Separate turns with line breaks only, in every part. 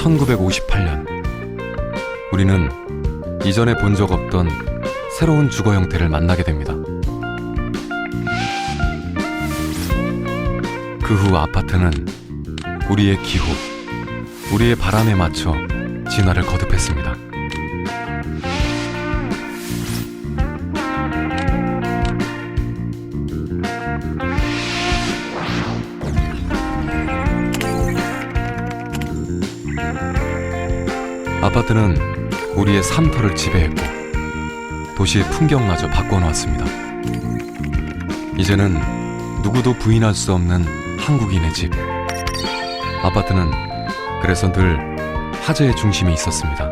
1958년 우리는 이전에 본 적 없던 새로운 주거 형태를 만나게 됩니다. 그 후 아파트는 우리의 기후, 우리의 바람에 맞춰 진화를 거듭했습니다. 아파트는 우리의 삶터를 지배했고 도시의 풍경마저 바꿔놓았습니다. 이제는 누구도 부인할 수 없는 한국인의 집. 아파트는 그래서 늘 화제의 중심에 있었습니다.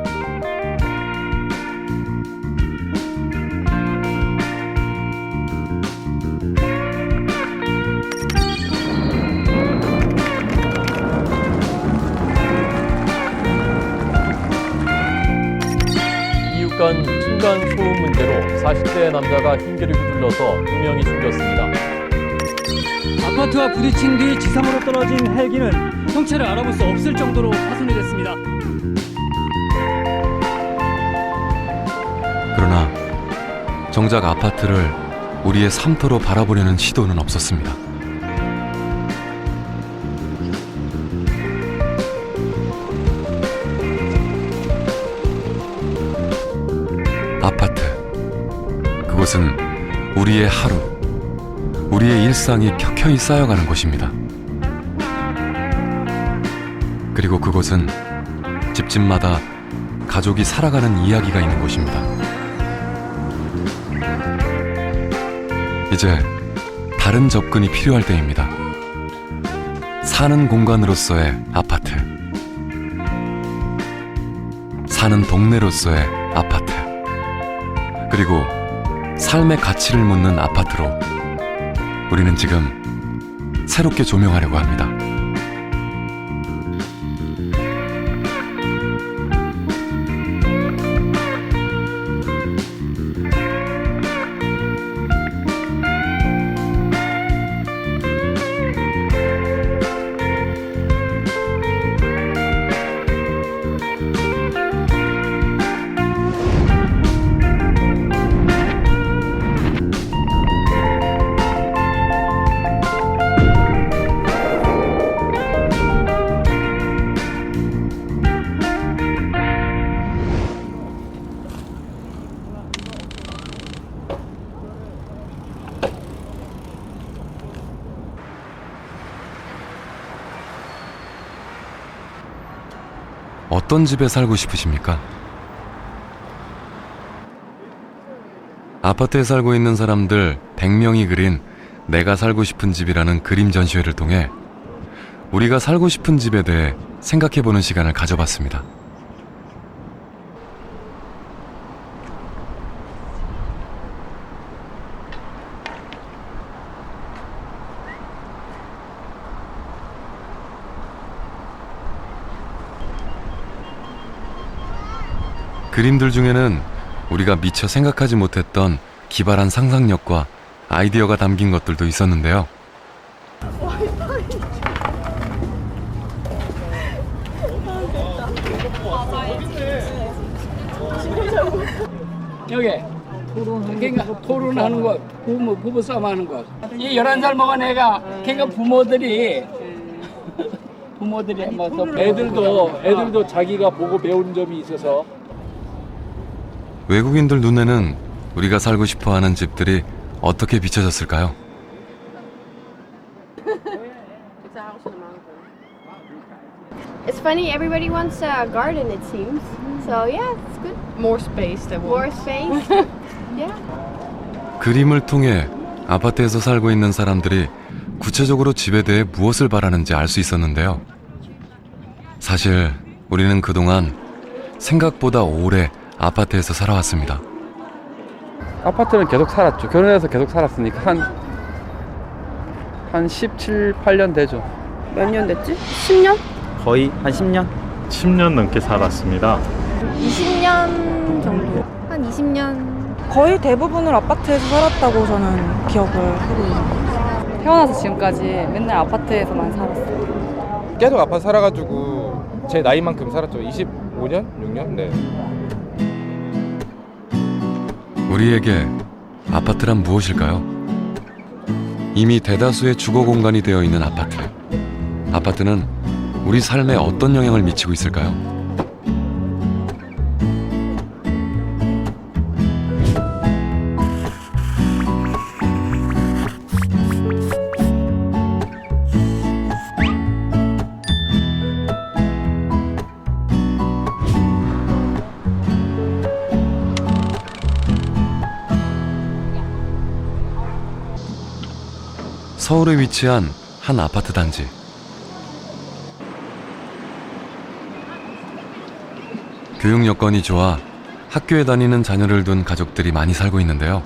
이웃간 층간 소음 문제로 40대 남자가 흰개를 휘둘러서 2명이 숨졌습니다.
아파트와 부딪힌 뒤 지상으로 떨어진 헬기는 형체를 알아볼 수 없을 정도로 파손이 됐습니다.
그러나 정작 아파트를 우리의 삶터로 바라보려는 시도는 없었습니다. 아파트, 그곳은 우리의 하루, 우리의 일상이 켜켜이 쌓여가는 곳입니다. 그리고 그곳은 집집마다 가족이 살아가는 이야기가 있는 곳입니다. 이제 다른 접근이 필요할 때입니다. 사는 공간으로서의 아파트, 사는 동네로서의 아파트, 그리고 삶의 가치를 묻는 아파트로 우리는 지금 새롭게 조명하려고 합니다. 어떤 집에 살고 싶으십니까? 아파트에 살고 있는 사람들 100명이 그린 내가 살고 싶은 집이라는 그림 전시회를 통해 우리가 살고 싶은 집에 대해 생각해보는 시간을 가져봤습니다. 그림들 중에는 우리가 미처 생각하지 못했던 기발한 상상력과 아이디어가 담긴 것들도 있었는데요.
여기 토론하는 거, 부부 싸움 하는 거. 이 11살 먹은 애가 걔가 부모들이 아마서
애들도 자기가 보고 배운 점이 있어서
외국인들 눈에는 우리가 살고 싶어하는 집들이 어떻게 비춰졌을까요?
It's funny, everybody wants a garden, it seems. So yeah, it's good.
More space they
More
want.
space. Yeah.
그림을 통해 아파트에서 살고 있는 사람들이 구체적으로 집에 대해 무엇을 바라는지 알 수 있었는데요. 사실 우리는 그동안 생각보다 오래 아파트에서 살아왔습니다.
아파트는 계속 살았죠. 결혼해서 계속 살았으니까 한 17, 18년 되죠.
몇 년 됐지? 10년?
거의 한 10년?
10년 넘게 살았습니다.
20년 정도. 한 20년.
거의 대부분을 아파트에서 살았다고 저는 기억을 하고 있어요.
태어나서 지금까지 맨날 아파트에서만 살았어요.
계속 아파트 살아가지고
제 나이만큼 살았죠. 25년? 6년? 네.
우리에게 아파트란 무엇일까요? 이미 대다수의 주거 공간이 되어 있는 아파트. 아파트는 우리 삶에 어떤 영향을 미치고 있을까요? 서울에 위치한 한 아파트 단지. 교육 여건이 좋아 학교에 다니는 자녀를 둔 가족들이 많이 살고 있는데요.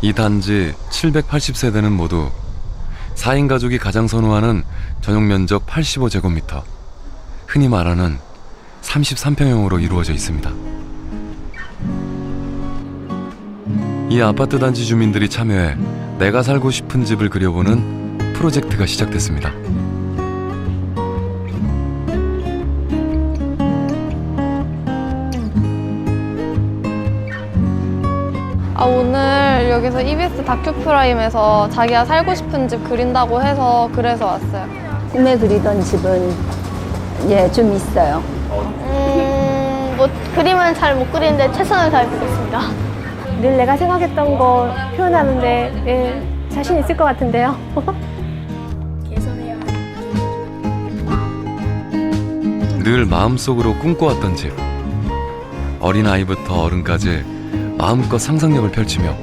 이 단지 780세대는 모두 4인 가족이 가장 선호하는 전용 면적 85제곱미터, 흔히 말하는 33평형으로 이루어져 있습니다. 이 아파트 단지 주민들이 참여해 내가 살고 싶은 집을 그려보는 프로젝트가 시작됐습니다.
오늘 여기서 EBS 다큐프라임에서 자기가 살고 싶은 집 그린다고 해서 그래서 왔어요.
꿈에 그리던 집은 좀 있어요.
뭐 그림은 잘 못 그리는데 최선을 다해보겠습니다.
늘 내가 생각했던 거 표현하는데 자신 있을 것 같은데요.
개선해요.
늘 마음속으로 꿈꿔왔던 집. 어린아이부터 어른까지 마음껏 상상력을 펼치며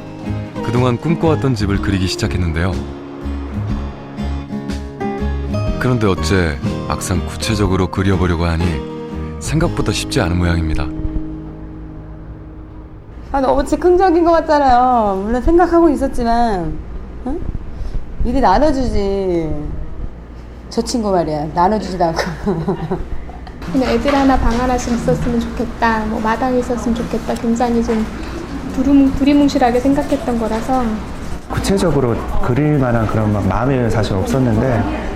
그동안 꿈꿔왔던 집을 그리기 시작했는데요. 그런데 어째 막상 구체적으로 그려보려고 하니 생각보다 쉽지 않은 모양입니다.
너무 즉흥적인 것 같잖아요. 물론 생각하고 있었지만 미리 나눠주지. 저 친구 말이야. 나눠주지도 않고.
그냥 애들 하나 방 하나씩 있었으면 좋겠다. 뭐 마당에 있었으면 좋겠다. 굉장히 좀 두리뭉실하게 생각했던 거라서.
구체적으로 그릴 만한 그런 마음이 사실 없었는데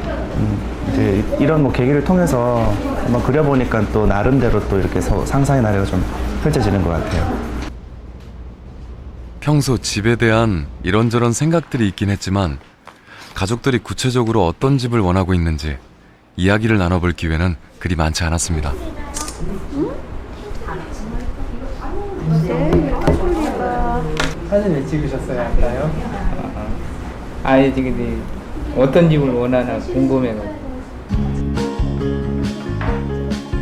이제 이런 뭐 계기를 통해서 한번 그려보니까 또 나름대로 또 이렇게 상상의 나래가 좀 펼쳐지는 것 같아요.
평소 집에 대한 이런저런 생각들이 있긴 했지만 가족들이 구체적으로 어떤 집을 원하고 있는지 이야기를 나눠볼 기회는 그리 많지 않았습니다.
사진 왜 찍으셨어요? 할까요? 아이들이 어떤 집을 원하나 궁금해가지고.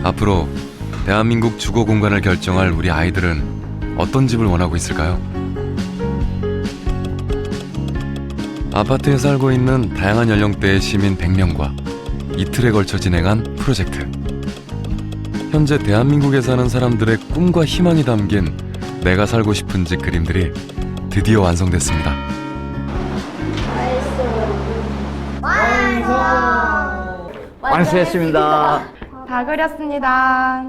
앞으로 대한민국 주거 공간을 결정할 우리 아이들은 어떤 집을 원하고 있을까요? 아파트에 살고 있는 다양한 연령대의 시민 100명과 이틀에 걸쳐 진행한 프로젝트. 현재 대한민국에 사는 사람들의 꿈과 희망이 담긴 내가 살고 싶은 집 그림들이 드디어 완성됐습니다.
완수했습니다.
다 그렸습니다.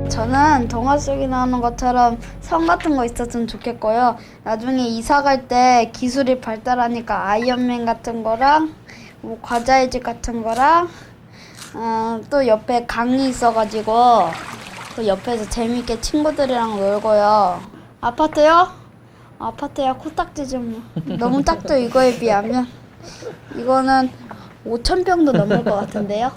저는 동화 속에 나오는 것처럼 성 같은 거 있었으면 좋겠고요. 나중에 이사 갈 때 기술이 발달하니까 아이언맨 같은 거랑 뭐 과자의 집 같은 거랑 또 옆에 강이 있어가지고 그 옆에서 재밌게 친구들이랑 놀고요. 아파트요? 아파트야 코딱지 좀 너무 작죠. 이거에 비하면 이거는 5,000평도 넘을 것 같은데요.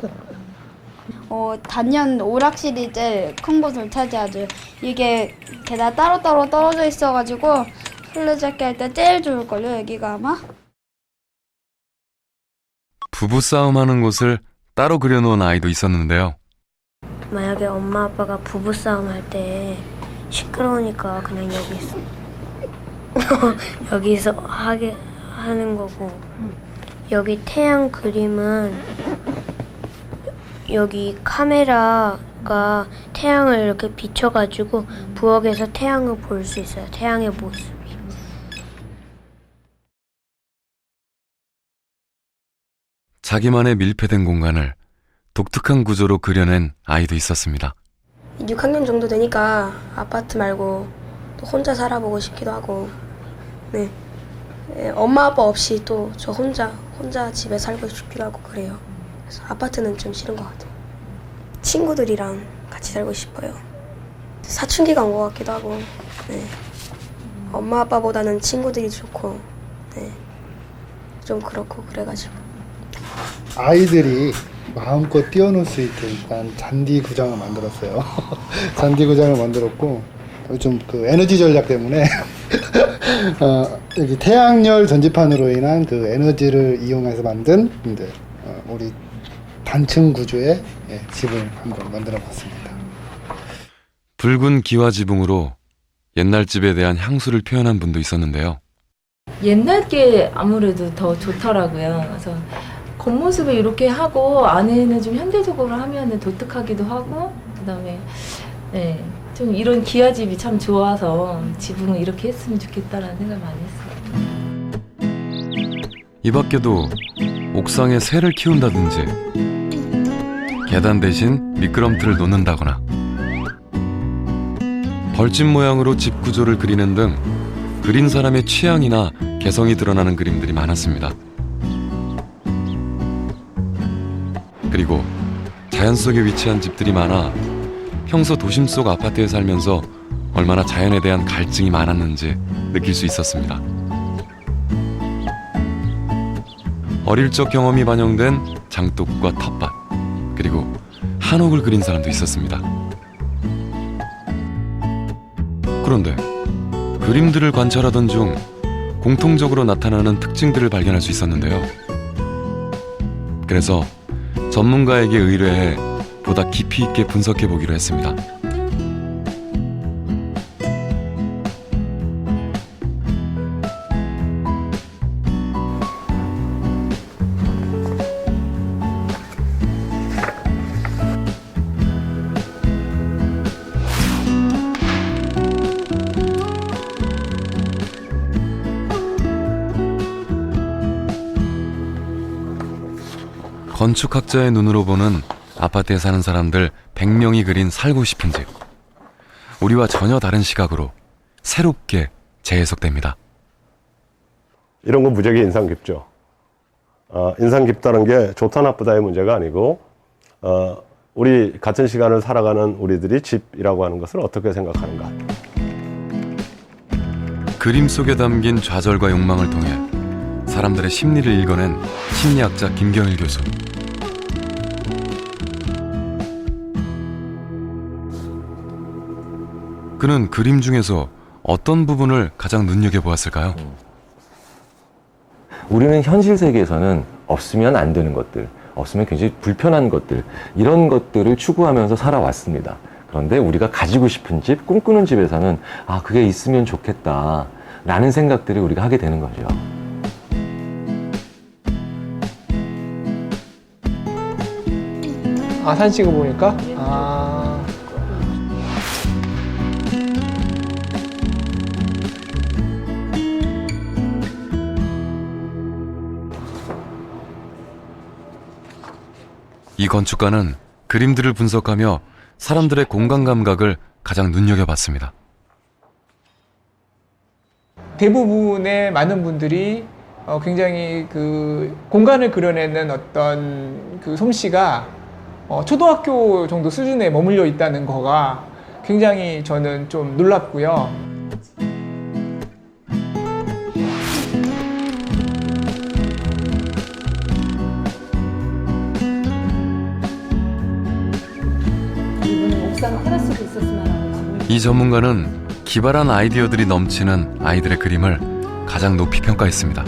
단연 오락실이 제일 큰 곳을 차지하죠. 이게 게다 따로따로 떨어져 있어가지고 술래잡기 할 때 제일 좋을걸요, 여기가 아마?
부부싸움하는 곳을 따로 그려놓은 아이도 있었는데요.
만약에 엄마 아빠가 부부싸움 할 때 시끄러우니까 그냥 여기서 하게 하는 거고, 여기 태양 그림은 여기 카메라가 태양을 이렇게 비춰가지고 부엌에서 태양을 볼 수 있어요. 태양의 모습.
자기만의 밀폐된 공간을 독특한 구조로 그려낸 아이도 있었습니다.
6학년 정도 되니까 아파트 말고 또 혼자 살아보고 싶기도 하고, 네. 엄마 아빠 없이 또 저 혼자 집에 살고 싶기도 하고 그래요. 그래서 아파트는 좀 싫은 것 같아요. 친구들이랑 같이 살고 싶어요. 사춘기가 온 것 같기도 하고, 네. 엄마 아빠보다는 친구들이 좋고, 네. 좀 그렇고 그래가지고.
아이들이 마음껏 뛰어놀 수 있게 일단 잔디 구장을 만들었어요. 잔디 구장을 만들었고, 좀 그 에너지 전략 때문에 여기 태양열 전지판으로 인한 그 에너지를 이용해서 만든 이제 우리 단층 구조의 집을 한번 만들어 봤습니다.
붉은 기와 지붕으로 옛날 집에 대한 향수를 표현한 분도 있었는데요.
옛날 게 아무래도 더 좋더라고요. 그래서 겉모습을 이렇게 하고 안에는 좀 현대적으로 하면은 독특하기도 하고, 그다음에 네, 좀 이런 기와집이 참 좋아서 지붕을 이렇게 했으면 좋겠다라는 생각을 많이 했어요.
이 밖에도 옥상에 새를 키운다든지 계단 대신 미끄럼틀을 놓는다거나 벌집 모양으로 집 구조를 그리는 등 그린 사람의 취향이나 개성이 드러나는 그림들이 많았습니다. 그리고 자연 속에 위치한 집들이 많아 평소 도심 속 아파트에 살면서 얼마나 자연에 대한 갈증이 많았는지 느낄 수 있었습니다. 어릴 적 경험이 반영된 장독과 텃밭, 그리고 한옥을 그린 사람도 있었습니다. 그런데 그림들을 관찰하던 중 공통적으로 나타나는 특징들을 발견할 수 있었는데요. 그래서 전문가에게 의뢰해 보다 깊이 있게 분석해 보기로 했습니다. 건축학자의 눈으로 보는 아파트에 사는 사람들 100명이 그린 살고 싶은 집. 우리와 전혀 다른 시각으로 새롭게 재해석됩니다.
이런 건 무지하게 인상 깊죠. 인상 깊다는 게 좋다 나쁘다의 문제가 아니고 우리 같은 시간을 살아가는 우리들이 집이라고 하는 것을 어떻게 생각하는가.
그림 속에 담긴 좌절과 욕망을 통해 사람들의 심리를 읽어낸 심리학자 김경일 교수. 그는 그림 중에서 어떤 부분을 가장 눈여겨보았을까요?
우리는 현실 세계에서는 없으면 안 되는 것들, 없으면 굉장히 불편한 것들, 이런 것들을 추구하면서 살아왔습니다. 그런데 우리가 가지고 싶은 집, 꿈꾸는 집에서는 그게 있으면 좋겠다 라는 생각들을 우리가 하게 되는 거죠.
사진 찍어보니까
이 건축가는 그림들을 분석하며 사람들의 공간 감각을 가장 눈여겨봤습니다.
대부분의 많은 분들이 굉장히 그 공간을 그려내는 어떤 그 솜씨가 초등학교 정도 수준에 머물러 있다는 거가 굉장히 저는 좀 놀랍고요.
이 전문가는 기발한 아이디어들이 넘치는 아이들의 그림을 가장 높이 평가했습니다.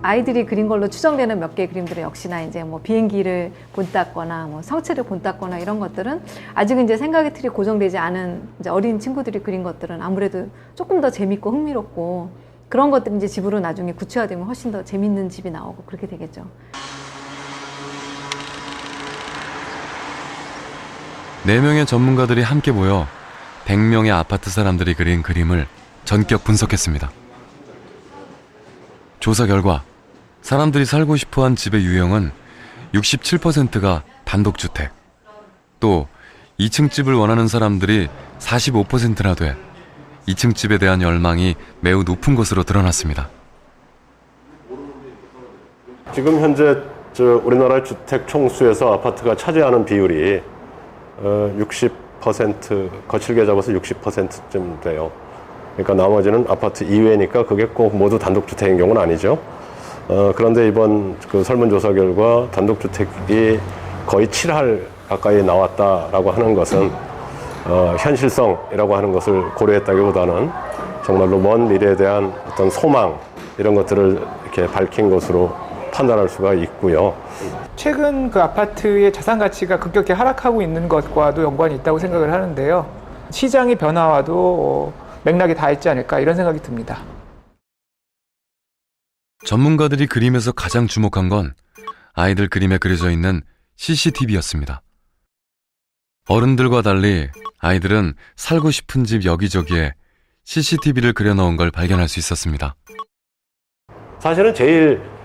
아이들이 그린 걸로 추정되는 몇 개의 그림들은 역시나 이제 뭐 비행기를 본땄거나 뭐 성체를 본땄거나 이런 것들은 아직은 이제 생각의 틀이 고정되지 않은 이제 어린 친구들이 그린 것들은 아무래도 조금 더 재밌고 흥미롭고 그런 것들이 이제 집으로 나중에 구체화되면 훨씬 더 재밌는 집이 나오고 그렇게 되겠죠.
네 명의 전문가들이 함께 모여 100명의 아파트 사람들이 그린 그림을 전격 분석했습니다. 조사 결과 사람들이 살고 싶어한 집의 유형은 67%가 단독주택, 또 2층 집을 원하는 사람들이 45%나 돼 2층 집에 대한 열망이 매우 높은 것으로 드러났습니다.
지금 현재 우리나라의 주택 총수에서 아파트가 차지하는 비율이 60%, 거칠게 잡아서 60%쯤 돼요. 그러니까 나머지는 아파트 이외니까 그게 꼭 모두 단독주택인 경우는 아니죠. 그런데 이번 그 설문조사 결과 단독주택이 거의 7할 가까이 나왔다라고 하는 것은 현실성이라고 하는 것을 고려했다기보다는 정말로 먼 미래에 대한 어떤 소망 이런 것들을 이렇게 밝힌 것으로 판단할 수가 있고요.
최근 그 아파트의 자산 가치가 급격히 하락하고 있는 것과도 연관이 있다고 생각을 하는데요. 시장의 변화와도 맥락이 다 있지 않을까 이런 생각이 듭니다.
전문가들이 그림에서 가장 주목한 건 아이들 그림에 그려져 있는 CCTV였습니다. 어른들과 달리 아이들은 살고 싶은 집 여기저기에 CCTV를 그려넣은 걸 발견할 수 있었습니다.
사실은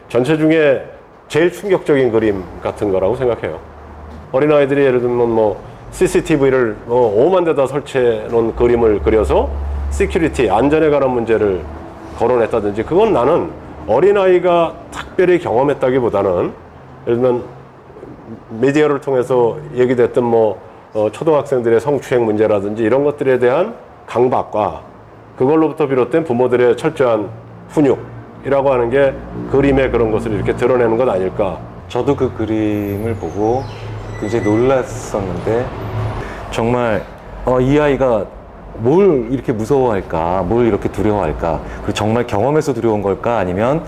전체 중에 제일 충격적인 그림 같은 거라고 생각해요. 어린아이들이 예를 들면 뭐 CCTV를 5만 대다 설치해 놓은 그림을 그려서 시큐리티, 안전에 관한 문제를 거론했다든지, 그건 나는 어린아이가 특별히 경험했다기보다는 예를 들면 미디어를 통해서 얘기됐던 초등학생들의 성추행 문제라든지 이런 것들에 대한 강박과 그걸로부터 비롯된 부모들의 철저한 훈육이라고 하는 게 그림의 그런 것을 이렇게 드러내는 것 아닐까.
저도 그 그림을 보고 굉장히 놀랐었는데, 정말 이 아이가 뭘 이렇게 무서워할까, 뭘 이렇게 두려워할까, 그 정말 경험에서 두려운 걸까, 아니면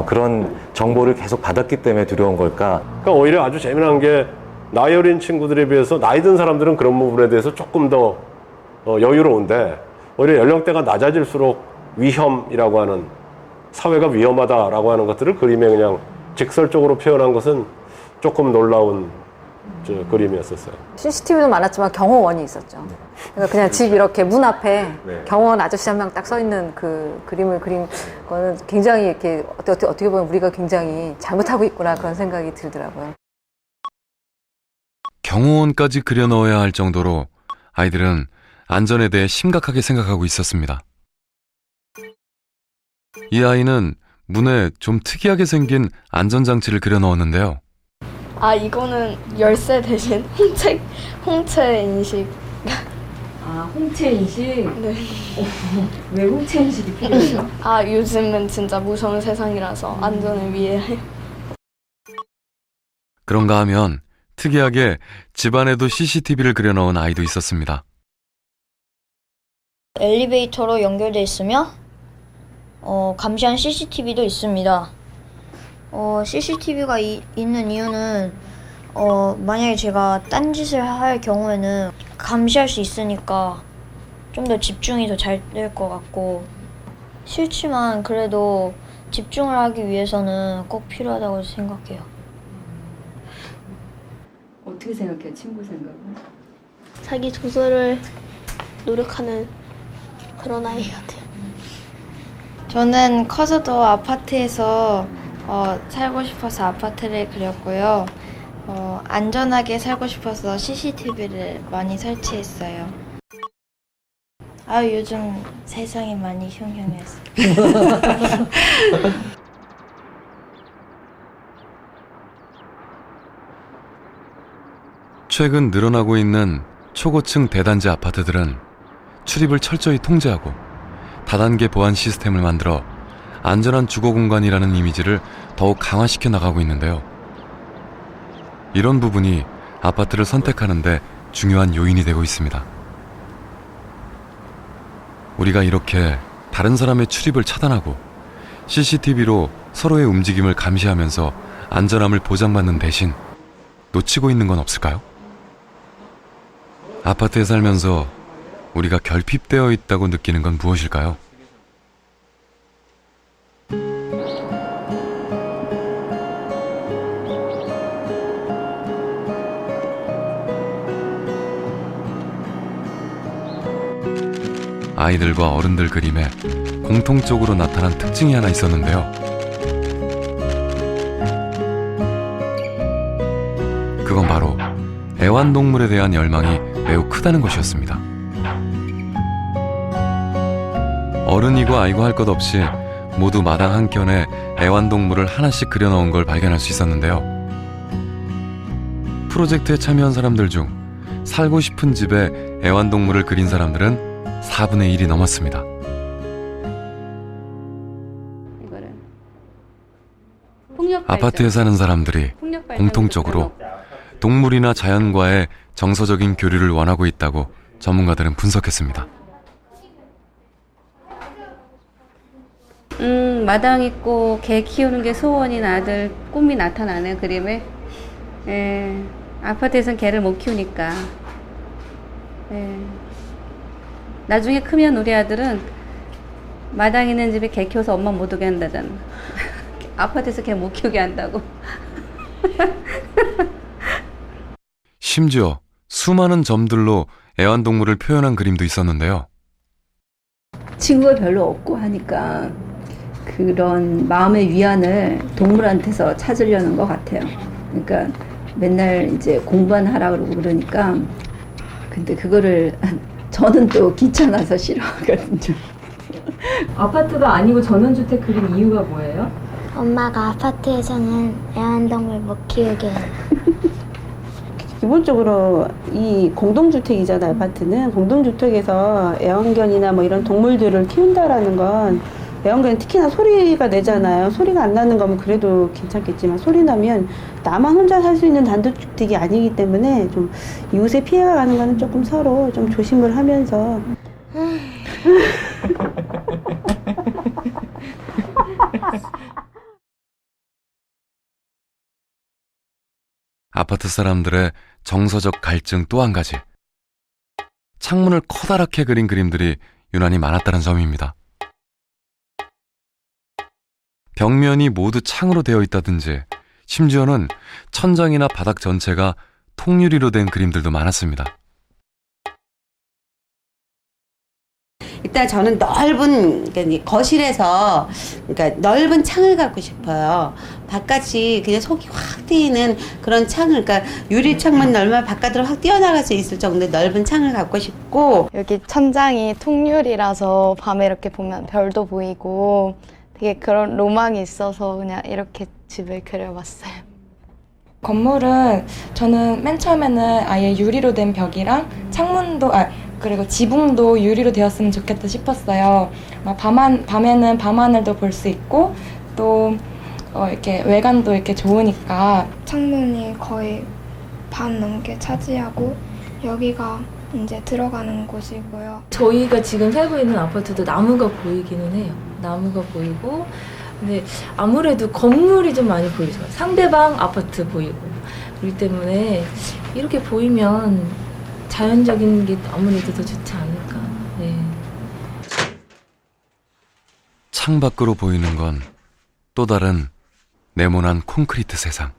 그런 정보를 계속 받았기 때문에 두려운 걸까.
그러니까 오히려 아주 재미난 게 나이 어린 친구들에 비해서 나이 든 사람들은 그런 부분에 대해서 조금 더 여유로운데, 오히려 연령대가 낮아질수록 위험이라고 하는, 사회가 위험하다라고 하는 것들을 그림에 그냥 직설적으로 표현한 것은 조금 놀라운 그림이었었어요.
CCTV도 많았지만 경호원이 있었죠. 그러니까 그냥 집 이렇게 문 앞에 경호원 아저씨 한 명 딱 서 있는 그 그림을 그린 거는 굉장히 이렇게 어떻게 보면 우리가 굉장히 잘못하고 있구나 그런 생각이 들더라고요.
경호원까지 그려 넣어야 할 정도로 아이들은 안전에 대해 심각하게 생각하고 있었습니다. 이 아이는 문에 좀 특이하게 생긴 안전장치를 그려 넣었는데요.
이거는 열쇠 대신 홍채 인식.
홍채 인식?
네.
왜 홍채 인식이 필요해요?
요즘은 진짜 무서운 세상이라서 안전을 위해.
그런가 하면 특이하게 집안에도 CCTV를 그려 넣은 아이도 있었습니다.
엘리베이터로 연결돼 있으며 감시한 CCTV도 있습니다. CCTV가 있는 이유는 만약에 제가 딴짓을 할 경우에는 감시할 수 있으니까 좀 더 집중이 더 잘 될 것 같고, 싫지만 그래도 집중을 하기 위해서는 꼭 필요하다고 생각해요.
어떻게 생각해요? 친구 생각은?
자기 조절을 노력하는 그런 아이 같아요.
저는 커서도 아파트에서 살고 싶어서 아파트를 그렸고요. 안전하게 살고 싶어서 CCTV를 많이 설치했어요. 요즘 세상이 많이 흉흉해서.
최근 늘어나고 있는 초고층 대단지 아파트들은 출입을 철저히 통제하고 다단계 보안 시스템을 만들어 안전한 주거 공간이라는 이미지를 더욱 강화시켜 나가고 있는데요. 이런 부분이 아파트를 선택하는 데 중요한 요인이 되고 있습니다. 우리가 이렇게 다른 사람의 출입을 차단하고 CCTV로 서로의 움직임을 감시하면서 안전함을 보장받는 대신 놓치고 있는 건 없을까요? 아파트에 살면서 우리가 결핍되어 있다고 느끼는 건 무엇일까요? 아이들과 어른들 그림에 공통적으로 나타난 특징이 하나 있었는데요. 애완동물에 대한 열망이 매우 크다는 것이었습니다. 어른이고 아이고 할 것 없이 모두 마당 한켠에 애완동물을 하나씩 그려넣은 걸 발견할 수 있었는데요. 프로젝트에 참여한 사람들 중 살고 싶은 집에 애완동물을 그린 사람들은 4분의 1이 넘었습니다. 아파트에 사는 사람들이 공통적으로 동물이나 자연과의 정서적인 교류를 원하고 있다고 전문가들은 분석했습니다.
마당 있고 개 키우는 게 소원인 아들 꿈이 나타나네, 그림에. 아파트에선 개를 못 키우니까. 나중에 크면 우리 아들은 마당 있는 집에 개 키워서 엄마 못 오게 한다잖아. 아파트에서 개 못 키우게 한다고.
심지어 수많은 점들로 애완동물을 표현한 그림도 있었는데요.
친구가 별로 없고 하니까 그런 마음의 위안을 동물한테서 찾으려는 것 같아요. 그러니까 맨날 이제 공부만 하라 그러고 그러니까 근데 그거를 저는 또 귀찮아서 싫어하거든요.
아파트가 아니고 전원주택 그린 이유가 뭐예요?
엄마가 아파트에서는 애완동물 못 키우게 해요.
기본적으로 이 공동주택이잖아요. 아파트는 공동주택에서 애완견이나 뭐 이런 동물들을 키운다라는 건 애완견은 특히나 소리가 내잖아요. 소리가 안 나는 거면 그래도 괜찮겠지만 소리 나면 나만 혼자 살 수 있는 단독주택이 아니기 때문에 좀 이웃에 피해가 가는 거는 조금 서로 좀 조심을 하면서
아파트 사람들의 정서적 갈증 또 한 가지. 창문을 커다랗게 그린 그림들이 유난히 많았다는 점입니다. 벽면이 모두 창으로 되어 있다든지 심지어는 천장이나 바닥 전체가 통유리로 된 그림들도 많았습니다.
일단 저는 넓은 거실에서 넓은 창을 갖고 싶어요. 바깥이 그냥 속이 확 트이는 그런 창을, 그러니까 유리창만 열면 바깥으로 확 뛰어나갈 수 있을 정도의 넓은 창을 갖고 싶고,
여기 천장이 통유리라서 밤에 이렇게 보면 별도 보이고 되게 그런 로망이 있어서 그냥 이렇게 집을 그려봤어요.
건물은 저는 맨 처음에는 아예 유리로 된 벽이랑 창문도 그리고 지붕도 유리로 되었으면 좋겠다 싶었어요. 밤에는 밤하늘도 볼 수 있고 또 이렇게 외관도 이렇게 좋으니까.
창문이 거의 반 넘게 차지하고 여기가 이제 들어가는 곳이고요.
저희가 지금 살고 있는 아파트도 나무가 보이기는 해요. 나무가 보이고 근데 아무래도 건물이 좀 많이 보이죠. 상대방 아파트 보이고 그렇기 때문에 이렇게 보이면 자연적인 게 아무래도 더 좋지 않을까. 네.
창 밖으로 보이는 건 또 다른 네모난 콘크리트 세상.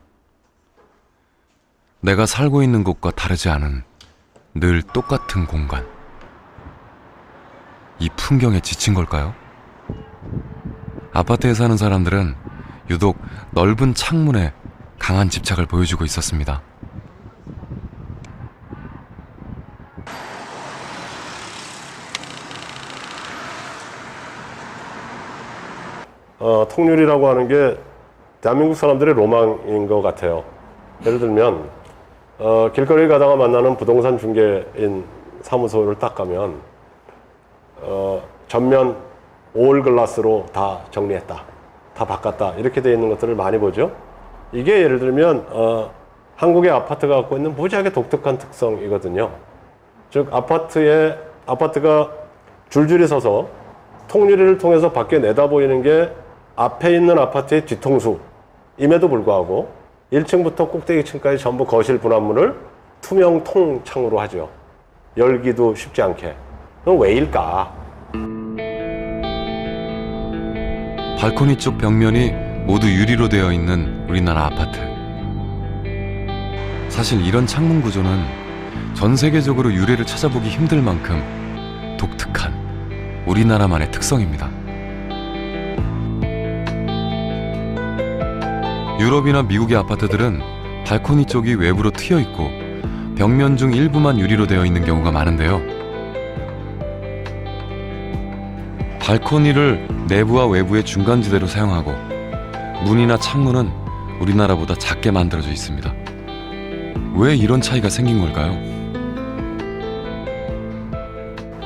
내가 살고 있는 곳과 다르지 않은 늘 똑같은 공간. 이 풍경에 지친 걸까요? 아파트에 사는 사람들은 유독 넓은 창문에 강한 집착을 보여주고 있었습니다.
통유리라고 하는 게 대한민국 사람들의 로망인 것 같아요. 예를 들면 길거리 가다가 만나는 부동산 중개인 사무소를 딱 가면 전면 올 글라스로 다 정리했다, 다 바꿨다 이렇게 되어 있는 것들을 많이 보죠. 이게 예를 들면 한국의 아파트가 갖고 있는 무지하게 독특한 특성이거든요. 즉 아파트가 줄줄이 서서 통유리를 통해서 밖에 내다보이는 게 앞에 있는 아파트의 뒤통수임에도 불구하고 1층부터 꼭대기층까지 전부 거실 분합문을 투명 통창으로 하죠. 열기도 쉽지 않게. 그럼 왜일까?
발코니 쪽 벽면이 모두 유리로 되어 있는 우리나라 아파트. 사실 이런 창문 구조는 전 세계적으로 유래를 찾아보기 힘들 만큼 독특한 우리나라만의 특성입니다. 유럽이나 미국의 아파트들은 발코니 쪽이 외부로 트여 있고 벽면 중 일부만 유리로 되어 있는 경우가 많은데요. 발코니를 내부와 외부의 중간지대로 사용하고 문이나 창문은 우리나라보다 작게 만들어져 있습니다. 왜 이런 차이가 생긴 걸까요?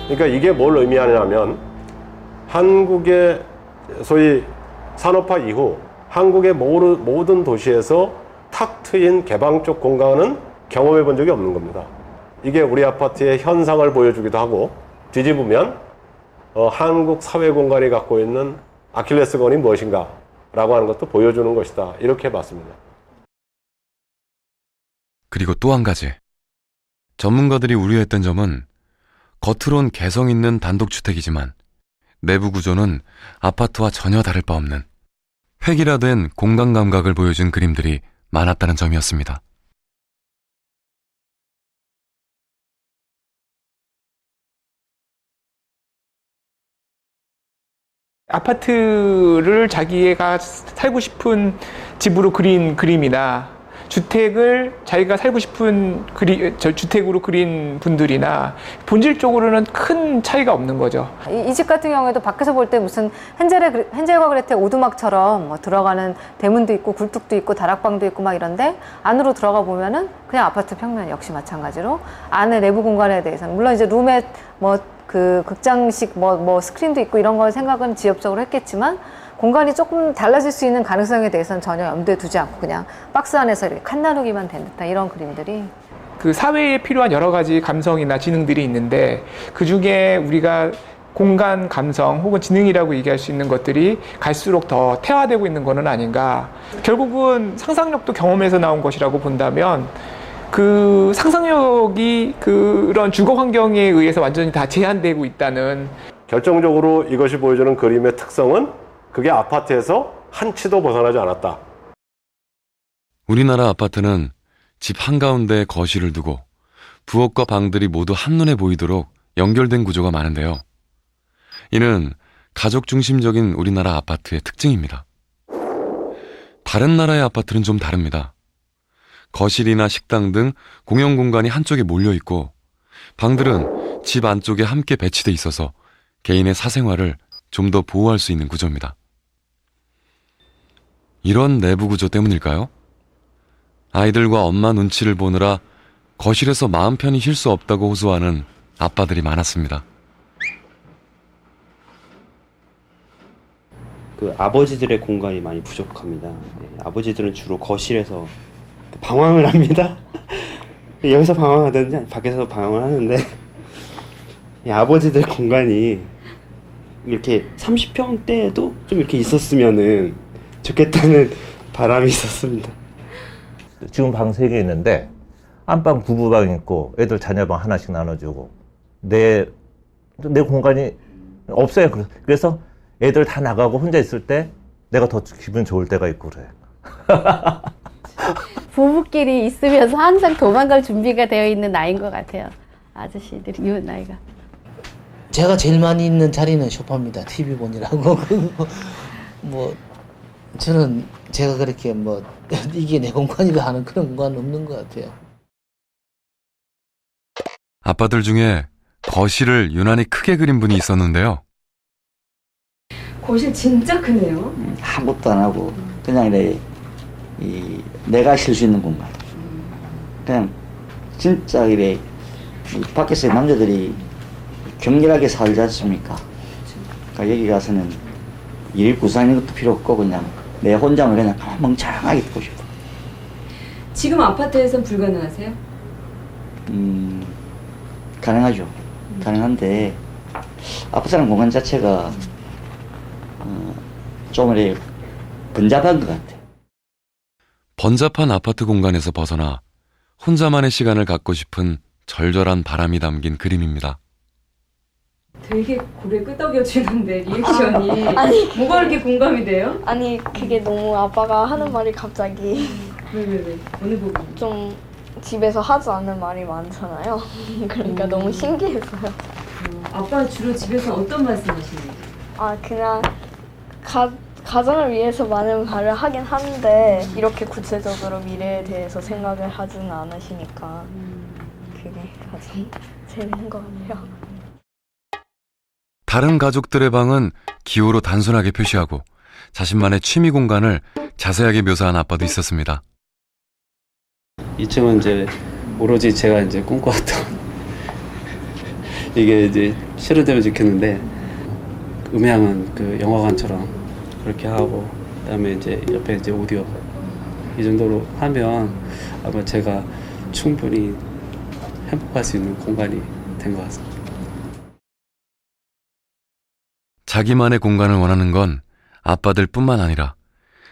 그러니까 이게 뭘 의미하냐면 한국의 소위 산업화 이후 한국의 모든 도시에서 탁 트인 개방적 공간은 경험해 본 적이 없는 겁니다. 이게 우리 아파트의 현상을 보여주기도 하고 뒤집으면 한국 사회 공간이 갖고 있는 아킬레스건이 무엇인가 라고 하는 것도 보여주는 것이다. 이렇게 봤습니다.
그리고 또 한 가지. 전문가들이 우려했던 점은 겉으론 개성 있는 단독주택이지만 내부 구조는 아파트와 전혀 다를 바 없는 획일화된 공간 감각을 보여준 그림들이 많았다는 점이었습니다.
아파트를 자기가 살고 싶은 집으로 그린 그림이나 주택을 자기가 살고 싶은 주택으로 그린 분들이나 본질적으로는 큰 차이가 없는 거죠.
이 집 같은 경우에도 밖에서 볼 때 무슨 헨젤과 그레텔 오두막처럼 뭐 들어가는 대문도 있고 굴뚝도 있고 다락방도 있고 막 이런데 안으로 들어가 보면은 그냥 아파트 평면 역시 마찬가지로 안에 내부 공간에 대해서는 물론 이제 룸에 뭐 그 극장식 뭐 스크린도 있고 이런 걸 생각은 지엽적으로 했겠지만 공간이 조금 달라질 수 있는 가능성에 대해서는 전혀 염두에 두지 않고 그냥 박스 안에서 이렇게 칸 나누기만 된 듯한 이런 그림들이
그 사회에 필요한 여러 가지 감성이나 지능들이 있는데 그 중에 우리가 공간 감성 혹은 지능이라고 얘기할 수 있는 것들이 갈수록 더 태화되고 있는 것은 아닌가. 결국은 상상력도 경험에서 나온 것이라고 본다면 그 상상력이 그런 주거 환경에 의해서 완전히 다 제한되고 있다는.
결정적으로 이것이 보여주는 그림의 특성은 그게 아파트에서 한 치도 벗어나지 않았다.
우리나라 아파트는 집 한가운데에 거실을 두고 부엌과 방들이 모두 한눈에 보이도록 연결된 구조가 많은데요. 이는 가족 중심적인 우리나라 아파트의 특징입니다. 다른 나라의 아파트는 좀 다릅니다. 거실이나 식당 등 공용 공간이 한쪽에 몰려 있고 방들은 집 안쪽에 함께 배치돼 있어서 개인의 사생활을 좀 더 보호할 수 있는 구조입니다. 이런 내부 구조 때문일까요? 아이들과 엄마 눈치를 보느라 거실에서 마음 편히 쉴 수 없다고 호소하는 아빠들이 많았습니다.
그 아버지들의 공간이 많이 부족합니다. 네, 아버지들은 주로 거실에서 방황을 합니다. 여기서 방황하든지 밖에서 방황을 하는데 아버지들 공간이 이렇게 30평대에도 좀 이렇게 있었으면은 좋겠다는 바람이 있었습니다.
지금 방 3개 있는데 안방 부부방 있고 애들 자녀방 하나씩 나눠주고 내 공간이 없어요. 그래서 애들 다 나가고 혼자 있을 때 내가 더 기분 좋을 때가 있고 그래.
부부끼리 있으면서 항상 도망갈 준비가 되어 있는 나이인 것 같아요. 아저씨들이 이 나이가.
제가 제일 많이 있는 자리는 소파입니다. TV 보느라고. 뭐 저는 제가 그렇게 뭐 이게 내 공간이다 하는 그런 공간은 없는 것 같아요.
아빠들 중에 거실을 유난히 크게 그린 분이 있었는데요.
거실 진짜 크네요.
아무것도 안 하고 그냥 내가 쉴 수 있는 공간. 그냥 진짜 이래 밖에서 남자들이 격렬하게 살지 않습니까? 그러니까 여기 가서는 일 구상하는 것도 필요 없고 그냥 내 혼자만 그냥 멍청하게 있고 싶어.
지금 아파트에선 불가능하세요?
가능하죠. 가능한데 아파트라는 공간 자체가 좀 이렇게 번잡한 것 같아.
번잡한 아파트 공간에서 벗어나 혼자만의 시간을 갖고 싶은 절절한 바람이 담긴 그림입니다.
되게 고개 끄덕여주는데 리액션이
아니,
뭐가 이렇게 공감이 돼요?
아니 그게 너무 아빠가 하는 말이 갑자기
왜 어느 부분?
좀 집에서 하지 않는 말이 많잖아요. 그러니까 너무 신기했어요.
아빠는 주로 집에서 어떤 말씀 하시는지?
아 그냥
가정을 위해서 많은 말을 하긴 하는데 이렇게 구체적으로 미래에 대해서 생각을 하지는 않으시니까 그게 가장 재밌는 것 같아요.
다른 가족들의 방은 기호로 단순하게 표시하고 자신만의 취미 공간을 자세하게 묘사한 아빠도 있었습니다.
2층은 이제 오로지 제가 이제 꿈꿔왔던 이게 이제 실효되면 좋겠는데 음향은 그 영화관처럼 그렇게 하고 그다음에 이제 옆에 이제 오디오 이 정도로 하면 아마 제가 충분히 행복할 수 있는 공간이 된 것 같습니다.
자기만의 공간을 원하는 건 아빠들뿐만 아니라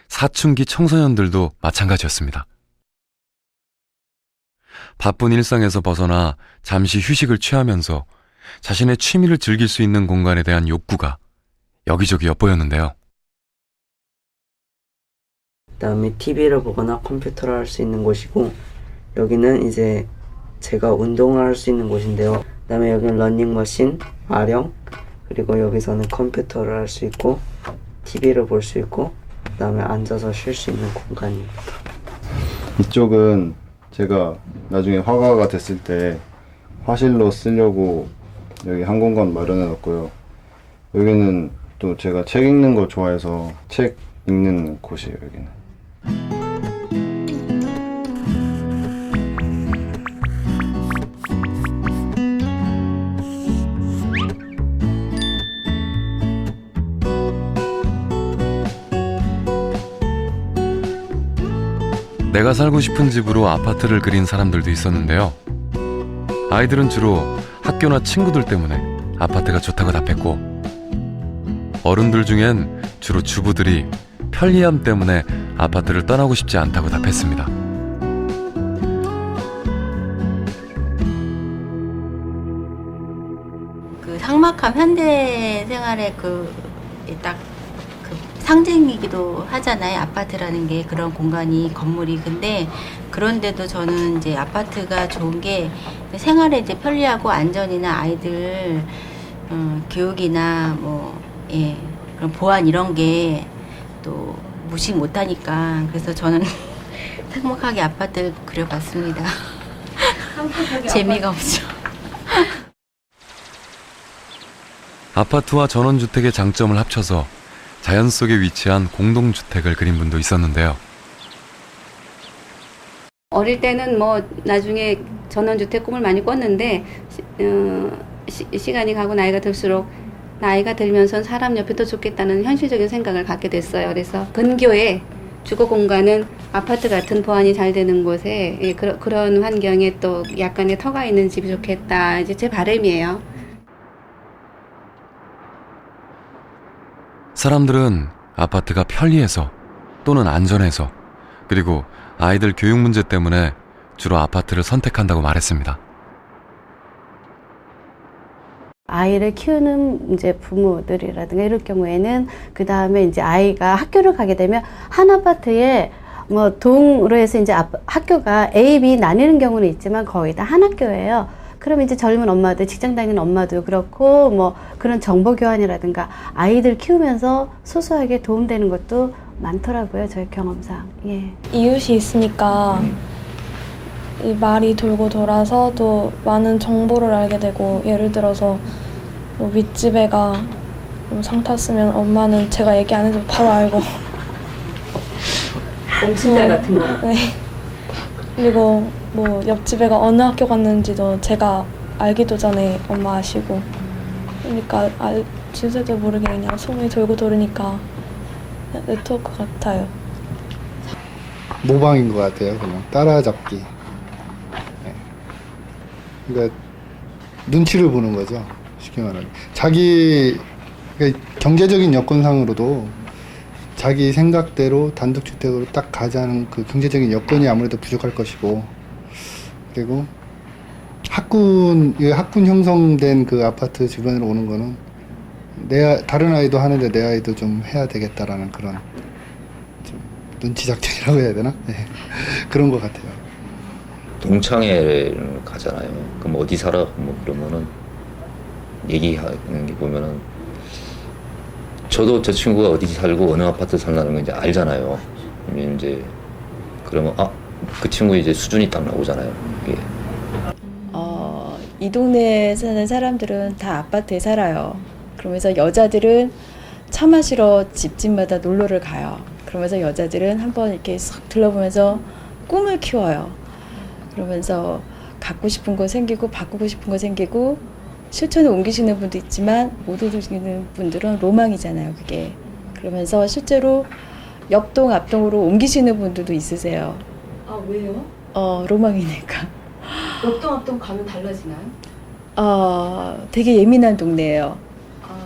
사춘기 청소년들도 마찬가지였습니다. 바쁜 일상에서 벗어나 잠시 휴식을 취하면서 자신의 취미를 즐길 수 있는 공간에 대한 욕구가 여기저기 엿보였는데요.
그다음에 TV를 보거나 컴퓨터를 할 수 있는 곳이고, 여기는 이제 제가 운동을 할 수 있는 곳인데요. 그다음에 여기는 러닝머신, 아령, 그리고 여기서는 컴퓨터를 할 수 있고 TV를 볼 수 있고, 그다음에 앉아서 쉴 수 있는 공간입니다.
이쪽은 제가 나중에 화가가 됐을 때 화실로 쓰려고 여기 한 공간 마련해 놨고요. 여기는 또 제가 책 읽는 거 좋아해서 책 읽는 곳이에요, 여기는.
내가 살고 싶은 집으로 아파트를 그린 사람들도 있었는데요. 아이들은 주로 학교나 친구들 때문에 아파트가 좋다고 답했고, 어른들 중엔 주로 주부들이 편리함 때문에 아파트를 떠나고 싶지 않다고 답했습니다.
그 삭막한 현대 생활의 딱 상징이기도 하잖아요. 아파트라는 게 그런 공간이 건물이. 근데 그런데도 저는 이제 아파트가 좋은 게 생활에 이제 편리하고 안전이나 아이들 교육이나 그런 보안 이런 게 또 무식 못하니까. 그래서 저는 삭막하게 아파트를 그려봤습니다. 재미가 없죠.
아파트와 전원주택의 장점을 합쳐서 자연 속에 위치한 공동주택을 그린 분도 있었는데요.
어릴 때는 뭐 나중에 전원주택 꿈을 많이 꿨는데 시간이 가고 나이가 들수록 나이가 들면서 사람 옆에 더 좋겠다는 현실적인 생각을 갖게 됐어요. 그래서 근교에 주거 공간은 아파트 같은 보안이 잘 되는 곳에 그런 환경에 또 약간의 터가 있는 집이 좋겠다. 이제 제 바람이에요.
사람들은 아파트가 편리해서 또는 안전해서 그리고 아이들 교육 문제 때문에 주로 아파트를 선택한다고 말했습니다.
아이를 키우는 이제 부모들이라든가 이럴 경우에는 그 다음에 이제 아이가 학교를 가게 되면 한 아파트에 뭐 동으로 해서 이제 학교가 A, B 나뉘는 경우는 있지만 거의 다 한 학교예요. 그럼 이제 젊은 엄마들, 직장 다니는 엄마도 그렇고 뭐 그런 정보 교환이라든가 아이들 키우면서 소소하게 도움되는 것도 많더라고요, 저희 경험상. 예.
이웃이 있으니까 이 말이 돌고 돌아서 또 많은 정보를 알게 되고, 예를 들어서 뭐 윗집애가 상 탔으면 엄마는 제가 얘기 안 해도 바로 알고.
공친자 같은 거.
네. 그리고 뭐 옆집 애가 어느 학교 갔는지도 제가 알기도 전에 엄마 아시고. 그러니까 진짜도 모르게 그냥 소문이 돌고 돌으니까 네트워크 같아요.
모방인 것 같아요. 그냥 따라잡기. 네. 그러니까 눈치를 보는 거죠. 쉽게 말하면 그러니까 경제적인 여건상으로도 자기 생각대로 단독주택으로 딱 가자는 그 경제적인 여건이 아무래도 부족할 것이고, 그리고 학군 형성된 그 아파트 주변으로 오는 거는 다른 아이도 하는데 내 아이도 좀 해야 되겠다라는 그런 좀 눈치 작전이라고 해야 되나? 네. 그런 것 같아요.
동창회를 가잖아요. 그럼 어디 살아? 뭐 그러면은 얘기하는 게 보면은
저도 저 친구가 어디 살고 어느 아파트 살라는 걸 이제 알잖아요. 이제 그러면 그 친구 이제 수준이 딱 나오잖아요. 이게.
이 동네에 사는 사람들은 다 아파트에 살아요. 그러면서 여자들은 차 마시러 집집마다 놀러를 가요. 그러면서 여자들은 한번 이렇게 싹 둘러보면서 꿈을 키워요. 그러면서 갖고 싶은 거 생기고 바꾸고 싶은 거 생기고 실천에 옮기시는 분도 있지만 못 옮기시는 분들은 로망이잖아요, 그게. 그러면서 실제로 옆동 앞동으로 옮기시는 분들도 있으세요.
아, 왜요?
로망이니까.
옆동 앞동 가면 달라지나요?
되게 예민한 동네예요.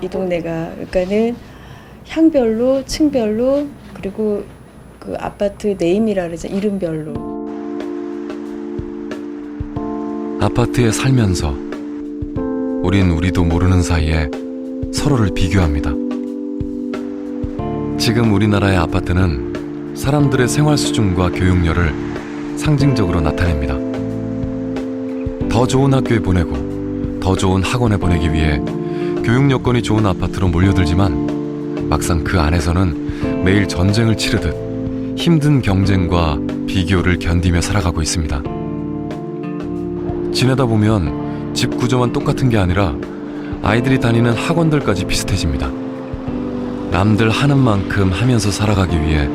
이 동네가. 그러니까는 향별로, 층별로, 그리고 그 아파트 네임이라 그러죠. 이름별로.
아파트에 살면서 우린 우리도 모르는 사이에 서로를 비교합니다. 지금 우리나라의 아파트는 사람들의 생활 수준과 교육열을 상징적으로 나타냅니다. 더 좋은 학교에 보내고 더 좋은 학원에 보내기 위해 교육 여건이 좋은 아파트로 몰려들지만 막상 그 안에서는 매일 전쟁을 치르듯 힘든 경쟁과 비교를 견디며 살아가고 있습니다. 지내다 보면 집 구조만 똑같은 게 아니라 아이들이 다니는 학원들까지 비슷해집니다. 남들 하는 만큼 하면서 살아가기 위해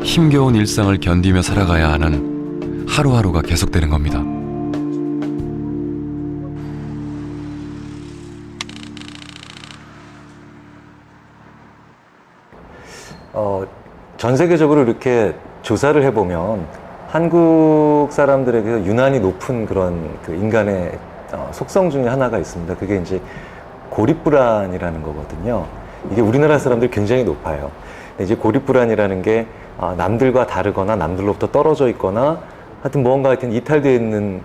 힘겨운 일상을 견디며 살아가야 하는 하루하루가 계속되는 겁니다.
전 세계적으로 이렇게 조사를 해보면 한국 사람들에게 유난히 높은 그런 그 인간의 속성 중에 하나가 있습니다. 그게 이제 고립불안이라는 거거든요. 이게 우리나라 사람들 굉장히 높아요. 이제 고립불안이라는 게 남들과 다르거나 남들로부터 떨어져 있거나 하여튼 이탈되어 있는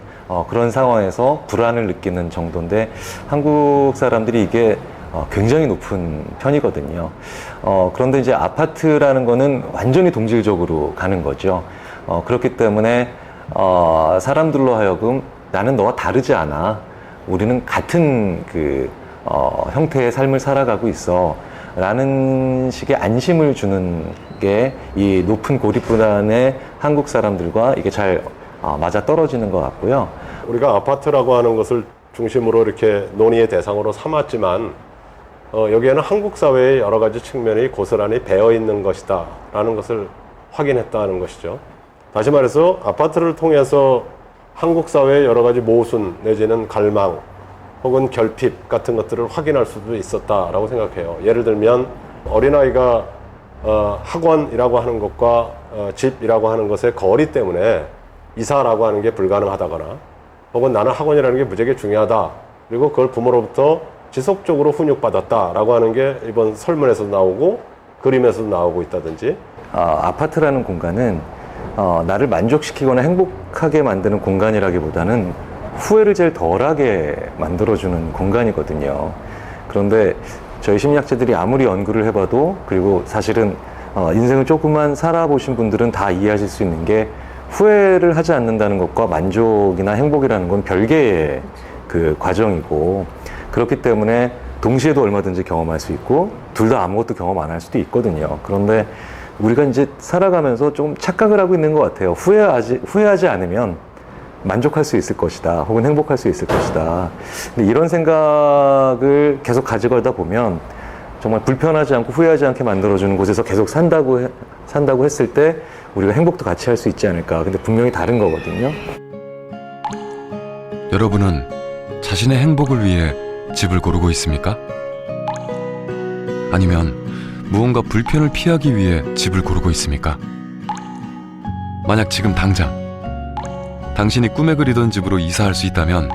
그런 상황에서 불안을 느끼는 정도인데 한국 사람들이 이게 굉장히 높은 편이거든요. 그런데 이제 아파트라는 거는 완전히 동질적으로 가는 거죠. 그렇기 때문에 사람들로 하여금 나는 너와 다르지 않아. 우리는 같은 형태의 삶을 살아가고 있어. 라는 식의 안심을 주는 게 이 높은 고립불안의 한국 사람들과 이게 잘 맞아 떨어지는 것 같고요.
우리가 아파트라고 하는 것을 중심으로 이렇게 논의의 대상으로 삼았지만 여기에는 한국 사회의 여러 가지 측면이 고스란히 배어 있는 것이다 라는 것을 확인했다는 것이죠. 다시 말해서 아파트를 통해서 한국 사회의 여러 가지 모순 내지는 갈망 혹은 결핍 같은 것들을 확인할 수도 있었다라고 생각해요. 예를 들면 어린아이가 학원이라고 하는 것과 집이라고 하는 것의 거리 때문에 이사라고 하는 게 불가능하다거나 혹은 나는 학원이라는 게 무지하게 중요하다. 그리고 그걸 부모로부터 지속적으로 훈육받았다라고 하는 게 이번 설문에서도 나오고 그림에서도 나오고 있다든지.
아파트라는 공간은 나를 만족시키거나 행복하게 만드는 공간이라기보다는 후회를 제일 덜하게 만들어주는 공간이거든요. 그런데 저희 심리학자들이 아무리 연구를 해봐도 그리고 사실은 인생을 조금만 살아보신 분들은 다 이해하실 수 있는 게 후회를 하지 않는다는 것과 만족이나 행복이라는 건 별개의 그 과정이고 그렇기 때문에 동시에도 얼마든지 경험할 수 있고 둘 다 아무것도 경험 안 할 수도 있거든요. 그런데 우리가 이제 살아가면서 좀 착각을 하고 있는 것 같아요. 후회하지 않으면 만족할 수 있을 것이다. 혹은 행복할 수 있을 것이다. 근데 이런 생각을 계속 가지고 보면 정말 불편하지 않고 후회하지 않게 만들어주는 곳에서 계속 산다고 했을 때 우리가 행복도 같이 할 수 있지 않을까. 근데 분명히 다른 거거든요.
여러분은 자신의 행복을 위해 집을 고르고 있습니까? 아니면 무언가 불편을 피하기 위해 집을 고르고 있습니까? 만약 지금 당장 당신이 꿈에 그리던 집으로 이사할 수 있다면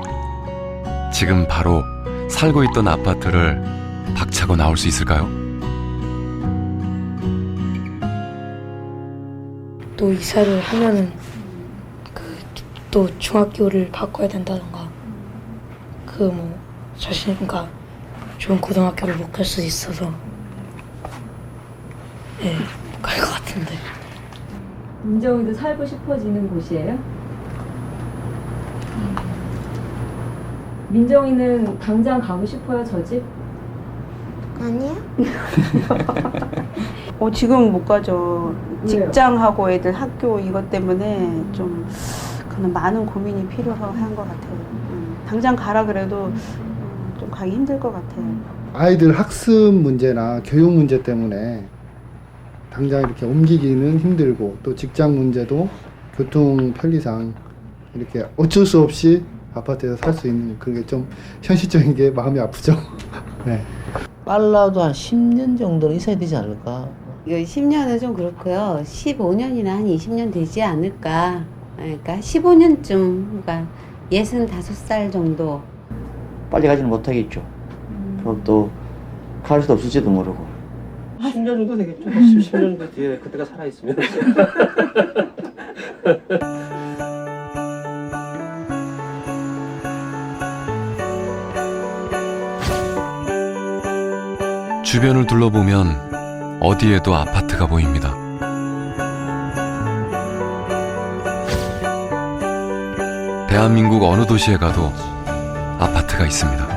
지금 바로 살고 있던 아파트를 박차고 나올 수 있을까요?
또 이사를 하면은 또 중학교를 바꿔야 된다던가 자신과 좋은 고등학교를 못 갈 수 있어서 갈 것 같은데.
민정이도 살고 싶어지는 곳이에요? 민정이는 당장 가고 싶어요, 저 집?
아니요.
지금 못 가죠. 직장하고 애들 학교 이것 때문에 좀 그런 많은 고민이 필요한 것 같아요. 당장 가라 그래도 좀 가기 힘들 것 같아요.
아이들 학습 문제나 교육 문제 때문에 당장 이렇게 옮기기는 힘들고 또 직장 문제도 교통 편리상 이렇게 어쩔 수 없이 아파트에서 살 수 있는 그게 좀 현실적인 게 마음이 아프죠. 네.
빨라도 한 10년 정도는 있어야 되지 않을까?
10년은 좀 그렇고요. 15년이나 한 20년 되지 않을까. 그러니까 15년쯤, 그러니까 65살 정도.
빨리 가지는 못하겠죠. 그럼 또 갈 수도 없을지도 모르고.
10년 정도 되겠죠. 10년 뒤에 그때가 살아있으면.
주변을 둘러보면 어디에도 아파트가 보입니다. 대한민국 어느 도시에 가도 아파트가 있습니다.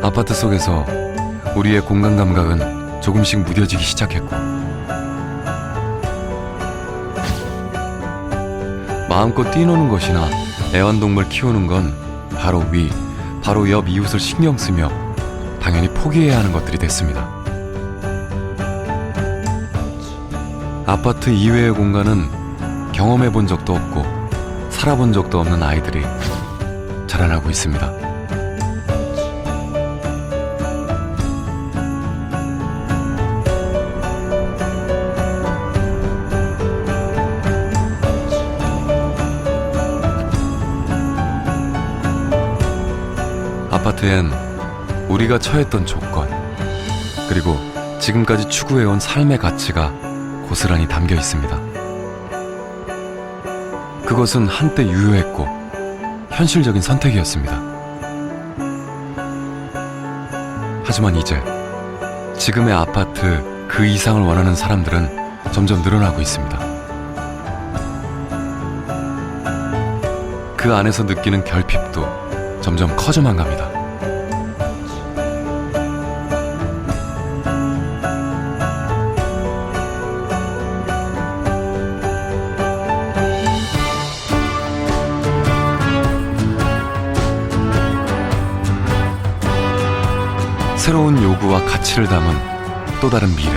아파트 속에서 우리의 공간 감각은 조금씩 무뎌지기 시작했고, 마음껏 뛰노는 것이나 애완동물 키우는 건 바로 옆 이웃을 신경 쓰며 당연히 포기해야 하는 것들이 됐습니다. 아파트 이외의 공간은 경험해 본 적도 없고 살아본 적도 없는 아이들이 자라나고 있습니다. 아파트엔 우리가 처했던 조건, 그리고 지금까지 추구해온 삶의 가치가 고스란히 담겨 있습니다. 그것은 한때 유효했고 현실적인 선택이었습니다. 하지만 이제 지금의 아파트 그 이상을 원하는 사람들은 점점 늘어나고 있습니다. 그 안에서 느끼는 결핍도 점점 커져만 갑니다. 새로운 요구와 가치를 담은 또 다른 미래.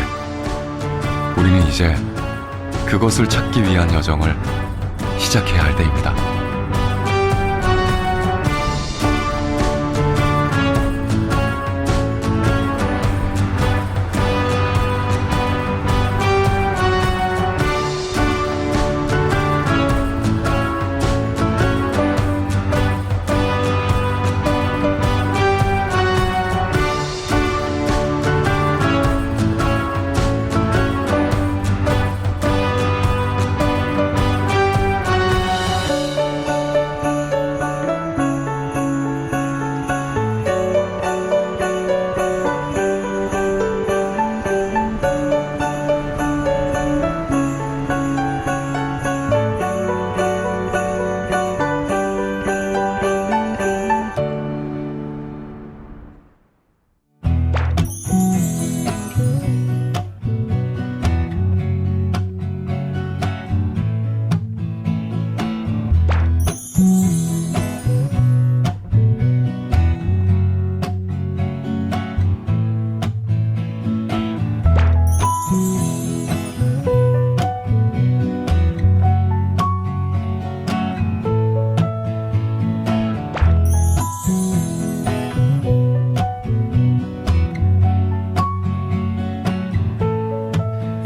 우리는 이제 그것을 찾기 위한 여정을 시작해야 할 때입니다.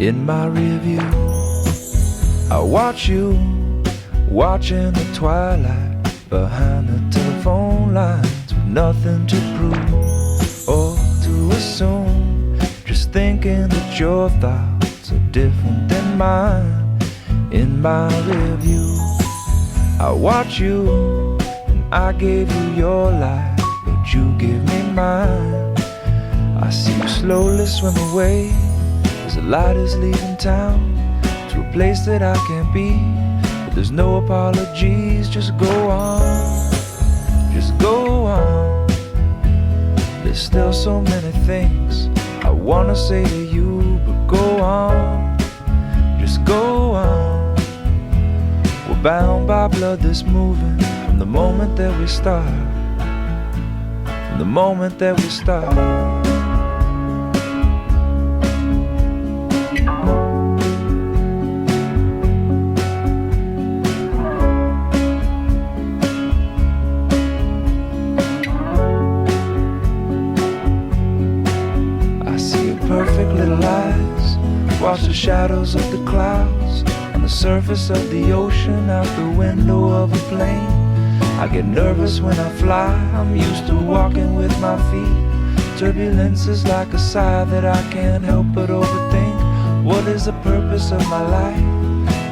In my review, I watch you watching the twilight behind the telephone lines with nothing to prove or to assume. Just thinking that your thoughts are different than mine. In my review, I watch you and I gave you your life, but you give me mine. I see you slowly swim away as the light is leaving town to a place that I can't be, but there's no apologies, just go on. Just go on. There's still so many things I wanna say to you, but go on. Just go on. We're bound by blood that's moving from the moment that we start. From the moment that we start. Perfect little eyes, watch the shadows of the clouds on the surface of the ocean, out the window of a plane. I get nervous when I fly, I'm used to walking with my feet. Turbulence is like a sigh that I can't help but overthink. What is the purpose of my life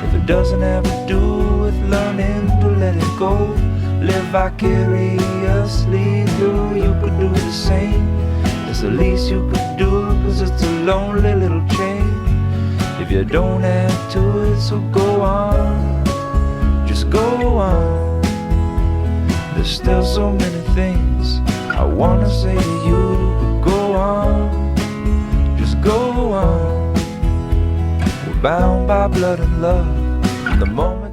if it doesn't have to do with learning to let it go? Live vicariously through, you could do the same. It's the least you could do, cause it's a lonely little chain. If you don't add to it, so go on. Just go on. There's still so many things I wanna say to you, but go on. Just go on. We're bound by blood and love from the moment